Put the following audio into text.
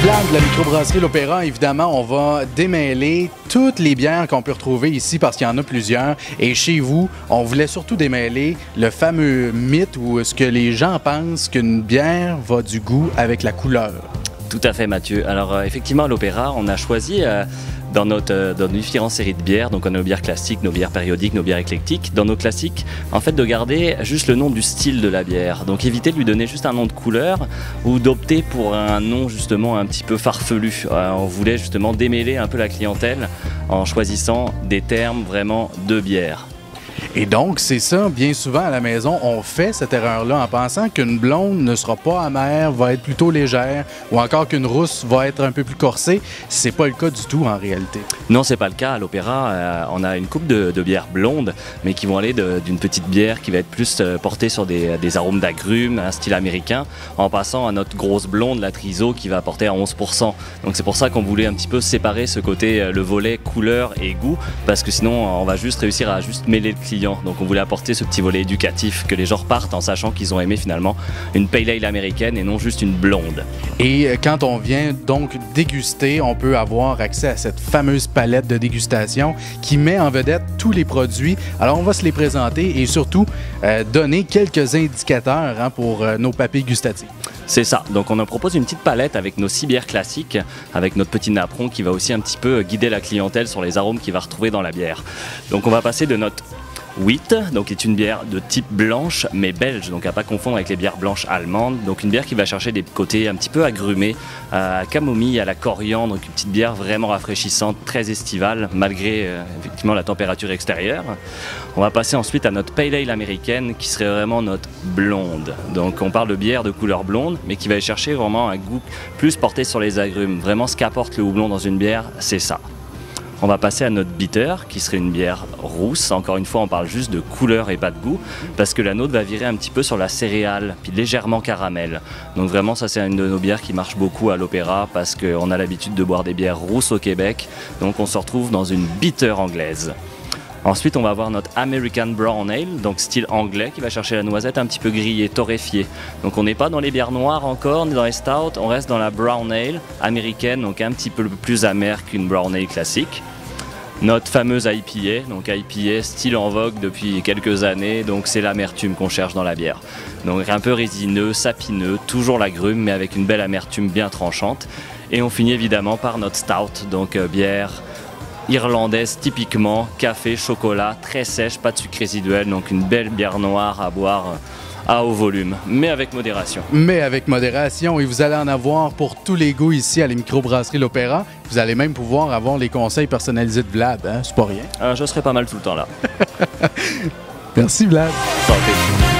Vlad de la microbrasserie L'Opéra, évidemment, on va démêler toutes les bières qu'on peut retrouver ici parce qu'il y en a plusieurs. Et chez vous, on voulait surtout démêler le fameux mythe ou ce que les gens pensent qu'une bière va du goût avec la couleur. Tout à fait, Mathieu. Alors, effectivement, à l'Opéra, on a choisi dans nos différentes séries de bières, donc on a nos bières classiques, nos bières périodiques, nos bières éclectiques, dans nos classiques, en fait, de garder juste le nom du style de la bière. Donc, éviter de lui donner juste un nom de couleur ou d'opter pour un nom, justement, un petit peu farfelu. On voulait, justement, démêler un peu la clientèle en choisissant des termes vraiment de bière. Et donc, c'est ça, bien souvent à la maison, on fait cette erreur-là en pensant qu'une blonde ne sera pas amère, va être plutôt légère, ou encore qu'une rousse va être un peu plus corsée. C'est pas le cas du tout en réalité. Non, c'est pas le cas. À l'Opéra, on a une coupe de bières blondes, mais qui vont aller d'une petite bière qui va être plus portée sur des arômes d'agrumes, un style américain, en passant à notre grosse blonde, la Triso, qui va porter à 11%. Donc c'est pour ça qu'on voulait un petit peu séparer ce côté, le volet couleur et goût, parce que sinon on va juste réussir à juste mêler le client. Donc on voulait apporter ce petit volet éducatif, que les gens repartent en sachant qu'ils ont aimé finalement une pale ale américaine et non juste une blonde. Et quand on vient donc déguster, on peut avoir accès à cette fameuse palette de dégustation qui met en vedette tous les produits. Alors on va se les présenter et surtout donner quelques indicateurs pour nos papilles gustatives. C'est ça, donc on en propose une petite palette avec nos 6 bières classiques, avec notre petit napperon qui va aussi un petit peu guider la clientèle sur les arômes qu'il va retrouver dans la bière. Donc on va passer de notre Wheat, donc qui est une bière de type blanche mais belge, donc à pas confondre avec les bières blanches allemandes. Donc une bière qui va chercher des côtés un petit peu agrumés, à camomille, à la coriandre, donc une petite bière vraiment rafraîchissante, très estivale malgré effectivement la température extérieure. On va passer ensuite à notre pale ale américaine qui serait vraiment notre blonde. Donc on parle de bière de couleur blonde mais qui va chercher vraiment un goût plus porté sur les agrumes. Vraiment ce qu'apporte le houblon dans une bière, c'est ça. On va passer à notre bitter, qui serait une bière rousse. Encore une fois, on parle juste de couleur et pas de goût, parce que la nôtre va virer un petit peu sur la céréale, puis légèrement caramel. Donc vraiment, ça c'est une de nos bières qui marche beaucoup à l'Opéra, parce qu'on a l'habitude de boire des bières rousses au Québec, donc on se retrouve dans une bitter anglaise. Ensuite, on va avoir notre American Brown Ale, donc style anglais, qui va chercher la noisette un petit peu grillée, torréfiée. Donc on n'est pas dans les bières noires encore, ni dans les stouts, on reste dans la Brown Ale américaine, donc un petit peu plus amère qu'une Brown Ale classique. Notre fameuse IPA, donc IPA style en vogue depuis quelques années, donc c'est l'amertume qu'on cherche dans la bière. Donc un peu résineux, sapineux, toujours l'agrume, mais avec une belle amertume bien tranchante. Et on finit évidemment par notre stout, donc bière irlandaise typiquement, café, chocolat, très sèche, pas de sucre résiduel, donc une belle bière noire à boire à haut volume, mais avec modération. Mais avec modération, et vous allez en avoir pour tous les goûts ici à la microbrasserie L'Opéra. Vous allez même pouvoir avoir les conseils personnalisés de Vlad, hein? C'est pas rien. Je serai pas mal tout le temps là. Merci Vlad. Santé.